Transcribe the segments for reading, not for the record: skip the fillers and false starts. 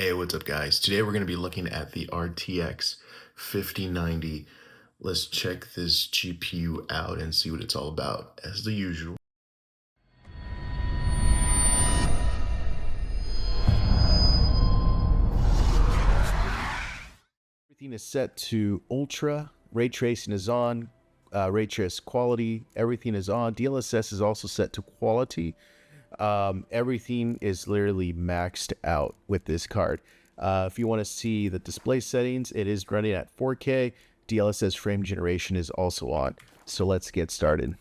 Hey, what's up guys? Today we're going to be looking at the RTX 5090. Let's check this GPU out and see what it's all about, as the usual. Everything is set to ultra, ray tracing is on, ray trace quality, everything is on. DLSS is also set to quality. Everything is literally maxed out with this card. If you want to see the display settings, it is running at 4K. DLSS frame generation is also on. So let's get started.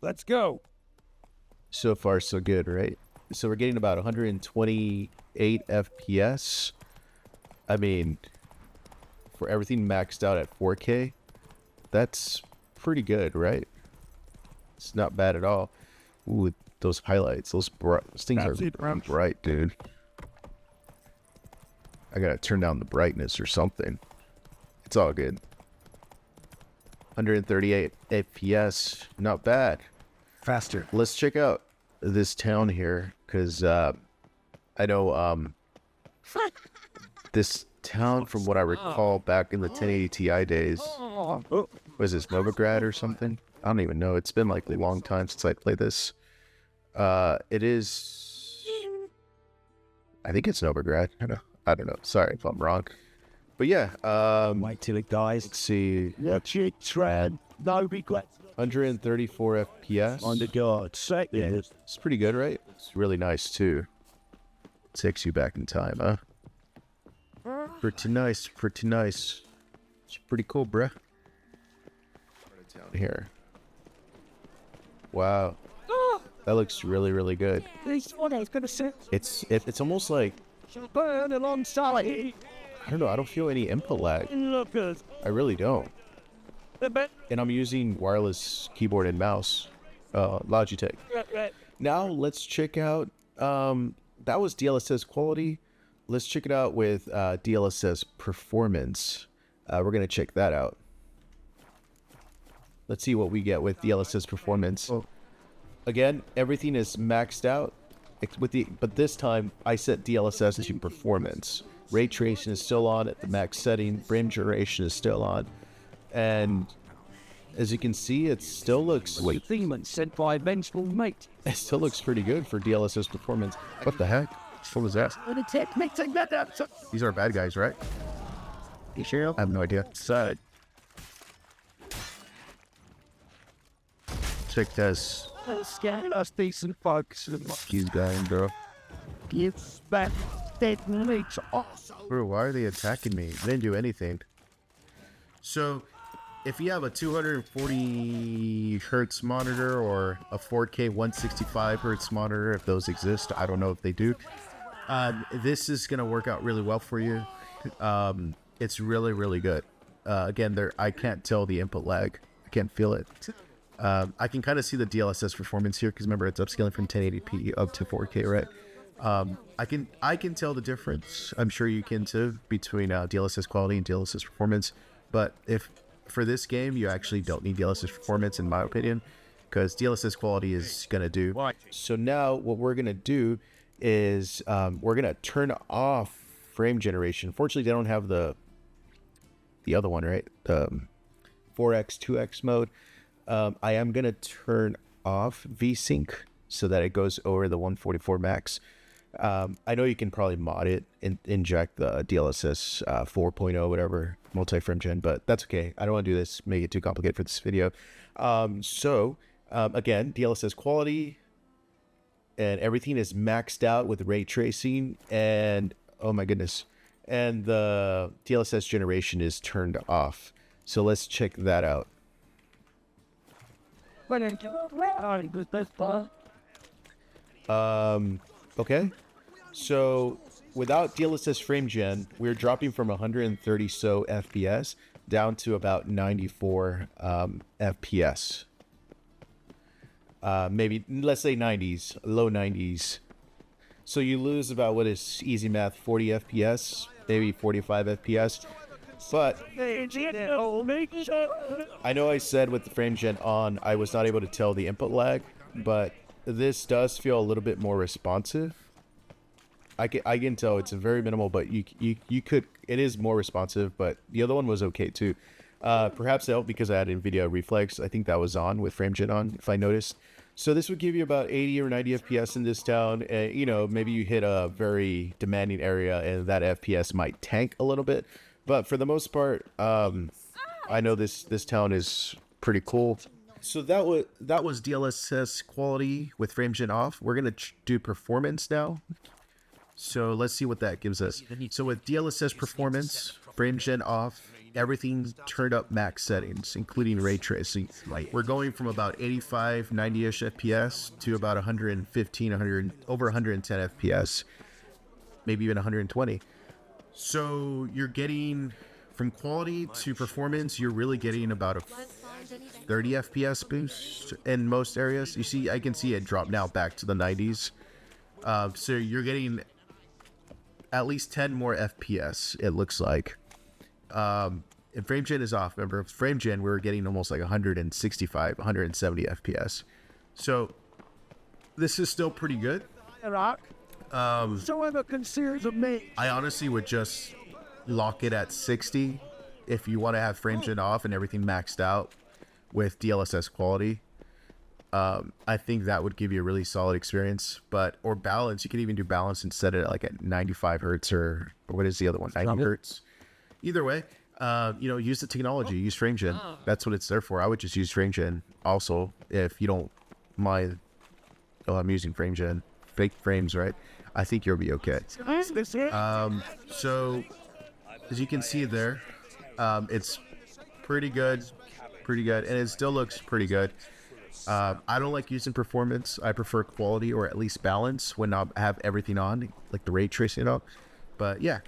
Let's go. So far, so good, right? So we're getting about 128 FPS. I mean, for everything maxed out at 4K, that's pretty good, right? It's not bad at all. Ooh, those highlights, those things are bright, dude. I gotta turn down the brightness or something. It's all good. 138 FPS, not bad. Faster. Let's check out this town here, because I know this town, from what I recall back in the 1080 Ti days, was this Motherboard or something? I don't even know. It's been like a long time since I played this. It is, I think it's Novigrad. I don't know. Sorry if I'm wrong. But yeah, Wait till it dies. let's see. Trend. No regrets. 134 FPS. On the guard. Second. It's pretty good, right? It's really nice too. Takes you back in time, huh? Pretty nice, pretty nice. It's pretty cool, bruh. Down here. Wow. That looks really, really good. This one is gonna sit. It's almost like, Burn alongside. I don't know, I don't feel any input lag. Look good. I really don't. And I'm using wireless keyboard and mouse, Logitech. Now let's check out, that was DLSS quality. Let's check it out with DLSS performance. We're gonna check that out. Let's see what we get with DLSS performance. Again, everything is maxed out, but this time I set DLSS to performance. Ray tracing is still on at the max setting. Frame generation is still on, and as you can see, it still looks. Wait. Demon sent by a vengeful mate. It still looks pretty good for DLSS performance. What the heck? What was that? These are bad guys, right? You sure? I have no idea. So. Check this. Scan us decent folks. These guys, bro. Give back dead meat. Bro, why are they attacking me? I didn't do anything. So, if you have a 240 hertz monitor or a 4K 165 hertz monitor, if those exist, I don't know if they do. This is gonna work out really well for you. It's really, really good. Again, I can't tell the input lag. I can't feel it. I can kind of see the DLSS performance here, because remember, it's upscaling from 1080p up to 4K, right? I can tell the difference. I'm sure you can too, between DLSS quality and DLSS performance. But if for this game, you actually don't need DLSS performance, in my opinion, because DLSS quality is gonna do. So now what we're gonna do is we're gonna turn off frame generation. Fortunately, they don't have the other one, right? The 4x 2x mode. I am gonna turn off VSync so that it goes over the 144 max. I know you can probably mod it and inject the DLSS 4.0 whatever multi-frame gen, but that's okay. I don't want to do this, make it too complicated for this video. Again, DLSS quality and everything is maxed out with ray tracing, and oh my goodness, and the DLSS generation is turned off. So let's check that out. Okay, so without DLSS frame gen, we're dropping from 130 so FPS down to about 94 FPS. Maybe, let's say 90s, low 90s. So you lose about, what is easy math, 40 FPS, maybe 45 FPS. But I know I said with the frame gen on, I was not able to tell the input lag, but this does feel a little bit more responsive. I can tell it's a very minimal, but you could, it is more responsive, but the other one was okay too. Perhaps it helped because I had NVIDIA Reflex. I think that was on with FrameGen on, if I noticed. So this would give you about 80 or 90 FPS in this town. You know, maybe you hit a very demanding area and that FPS might tank a little bit. But for the most part, I know this town is pretty cool. So that was DLSS quality with FrameGen off. We're gonna do performance now. So let's see what that gives us. So with DLSS performance, FrameGen off, everything turned up max settings, including ray tracing. We're going from about 85, 90-ish FPS to about 115, over 110 FPS, maybe even 120. So you're getting, from quality to performance, you're really getting about a 30 FPS boost in most areas. You see, I can see it drop now back to the 90s. So you're getting at least 10 more FPS, it looks like. And FrameGen is off. Remember, FrameGen, we were getting almost like 165, 170 FPS. So this is still pretty good. So ever considered a me. I honestly would just lock it at 60 if you want to have FrameGen off and everything maxed out with DLSS quality. I think that would give you a really solid experience. But, or balance, you can even do balance and set it like at 95 hertz or what is the other one, 90 hertz. Either way, you know, use the technology, use FrameGen. That's what it's there for. I would just use FrameGen also if you don't mind. Oh, I'm using FrameGen, fake frames, right? I think you'll be okay. So as you can see there, it's pretty good, and it still looks pretty good. I don't like using performance. I prefer quality or at least balance when I have everything on, like the ray tracing up. But yeah.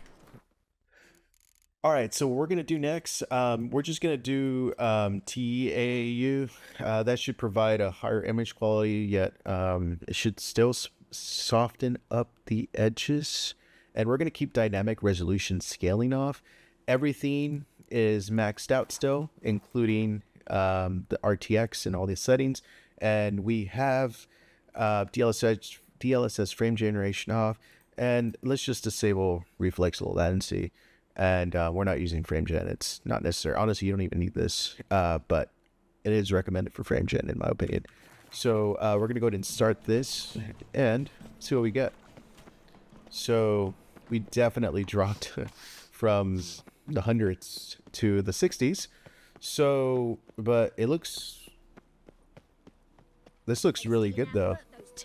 All right, so what we're gonna do next, we're just gonna do TAAU. That should provide a higher image quality, yet it should still soften up the edges. And we're gonna keep dynamic resolution scaling off. Everything is maxed out still, including the RTX and all these settings. And we have DLSS frame generation off. And let's just disable reflex latency. And we're not using FrameGen. It's not necessary. Honestly, you don't even need this, but it is recommended for FrameGen in my opinion. So we're gonna go ahead and start this and see what we get. So we definitely dropped from the hundreds to the 60s. So, but it looks, this looks really good though.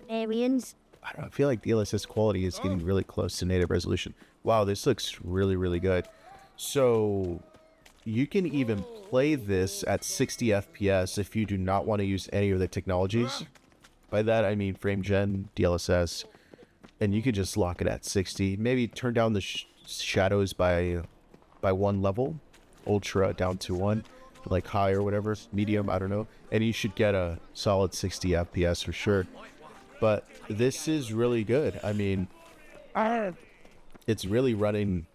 I don't know, I feel like DLSS quality is getting really close to native resolution. Wow, this looks really, really good. So you can even play this at 60 FPS if you do not want to use any of the technologies. By that, I mean FrameGen, DLSS, and you could just lock it at 60. Maybe turn down the shadows by one level, ultra down to 1, like high or whatever, medium, I don't know. And you should get a solid 60 FPS for sure. But this is really good. I mean, it's really running,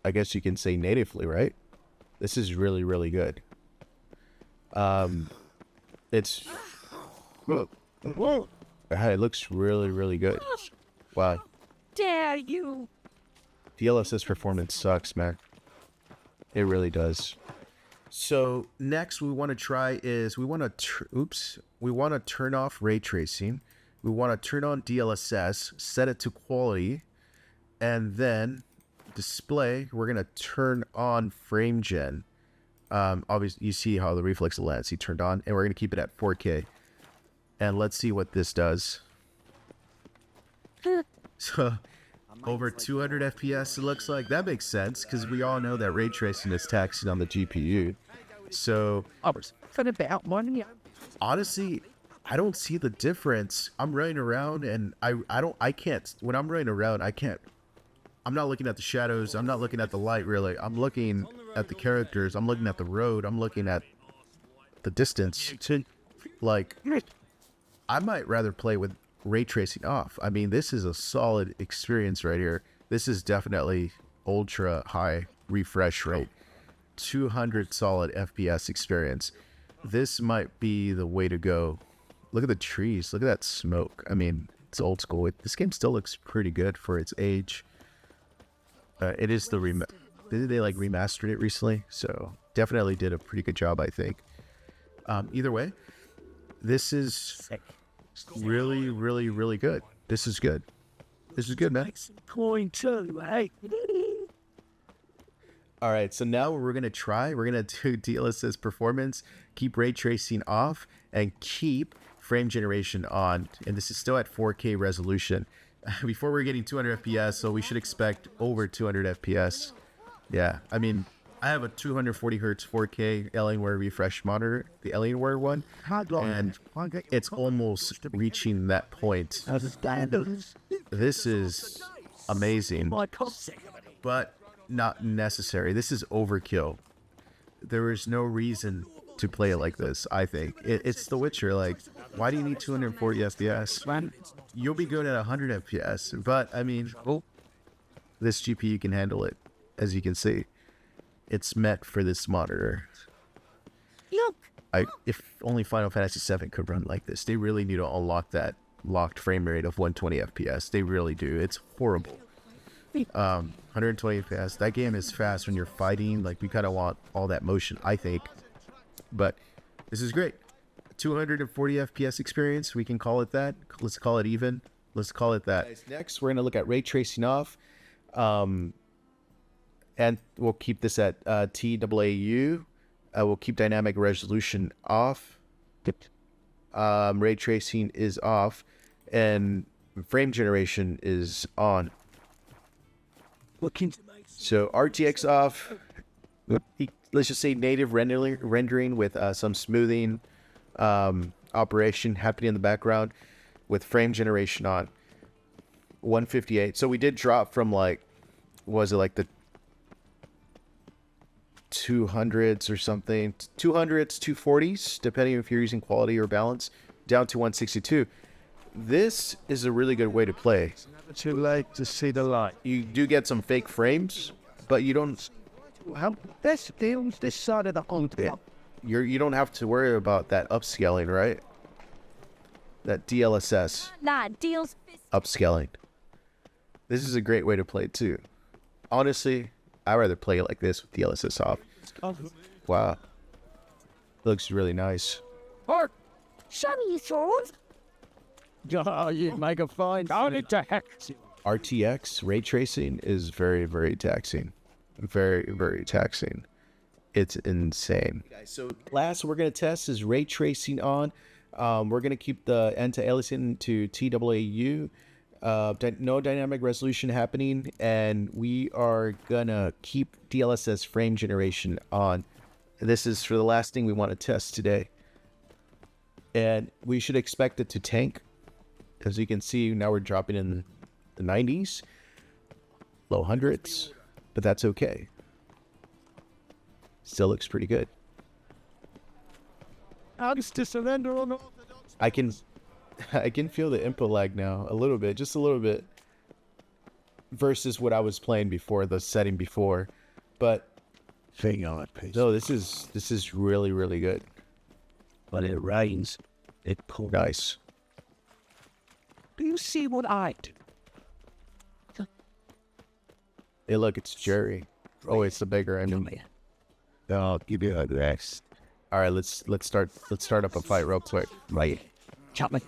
I guess you can say natively, right? This is really, really good. It looks really, really good. Wow. Dare you? DLSS performance sucks, man. It really does. So next we want to try is we want to turn off ray tracing. We want to turn on DLSS, set it to quality, and then display, we're going to turn on FrameGen. Obviously, you see how the reflex latency turned on, and we're going to keep it at 4K. And let's see what this does. So, over 200 FPS, it looks like. That makes sense, because we all know that ray tracing is taxing on the GPU. So, honestly, I don't see the difference. I'm running around, and I can't, when I'm running around, I'm not looking at the shadows. I'm not looking at the light, really. I'm looking at the characters. I'm looking at the road. I'm looking at the distance. Like, I might rather play with ray tracing off. I mean, this is a solid experience right here. This is definitely ultra high refresh rate. 200 solid FPS experience. This might be the way to go. Look at the trees. Look at that smoke. I mean, it's old school. This game still looks pretty good for its age. It is the they like remastered it recently, so definitely did a pretty good job, I think. Either way, this is really, really, really good. This is good. This is good, man. Coin too, hey? All right, so now we're going to do DLSS performance, keep ray tracing off, and keep frame generation on. And this is still at 4K resolution. Before we're getting 200 FPS, so we should expect over 200 FPS. Yeah, I mean, I have a 240 hertz 4K Alienware refresh monitor, the Alienware one, and it's almost reaching that point. This is amazing, but not necessary. This is overkill. There is no reason to play it like this, I think. It's The Witcher. Like, why do you need 240 FPS? You'll be good at 100 FPS, but I mean, this GPU can handle it, as you can see. It's meant for this monitor. If only Final Fantasy VII could run like this. They really need to unlock that locked frame rate of 120 FPS. They really do. It's horrible. 120 FPS. That game is fast when you're fighting. Like, we kind of want all that motion, I think. But this is great. 240 FPS experience. We can call it that. Let's call it even. Let's call it that. Next, we're going to look at ray tracing off. And we'll keep this at TAAU. We'll keep dynamic resolution off. Ray tracing is off. And frame generation is on. So RTX off. Let's just say native rendering with some smoothing operation happening in the background with frame generation on. 158. So we did drop from like, was it like the 200s or something, 200s, 240s, depending if you're using quality or balance, down to 162. This is a really good way to play. Too late to see the light. You do get some fake frames, but you don't. How this deals this side of the continent. You don't have to worry about that upscaling, right? That DLSS upscaling. This is a great way to play too. Honestly, I'd rather play it like this with DLSS off. Wow. Looks really nice. Oh, you make a fine. RTX ray tracing is very, very taxing. Very, very taxing. It's insane. So last we're going to test is ray tracing on. We're going to keep the anti-aliasing to TAAU. No dynamic resolution happening, and we are gonna keep DLSS frame generation on. This is for the last thing we want to test today, and we should expect it to tank. As you can see, now we're dropping in the 90s, low hundreds, but that's okay. Still looks pretty good. I can feel the input lag now a little bit, just a little bit, versus what I was playing before, the setting before. But no, this is really, really good. But it rains. It pours. Nice. Do you see what I do? Hey, look, it's Jerry. Oh, it's the bigger end. I'll give you a rest. All right, let's start up a fight real quick. Right. Chop me.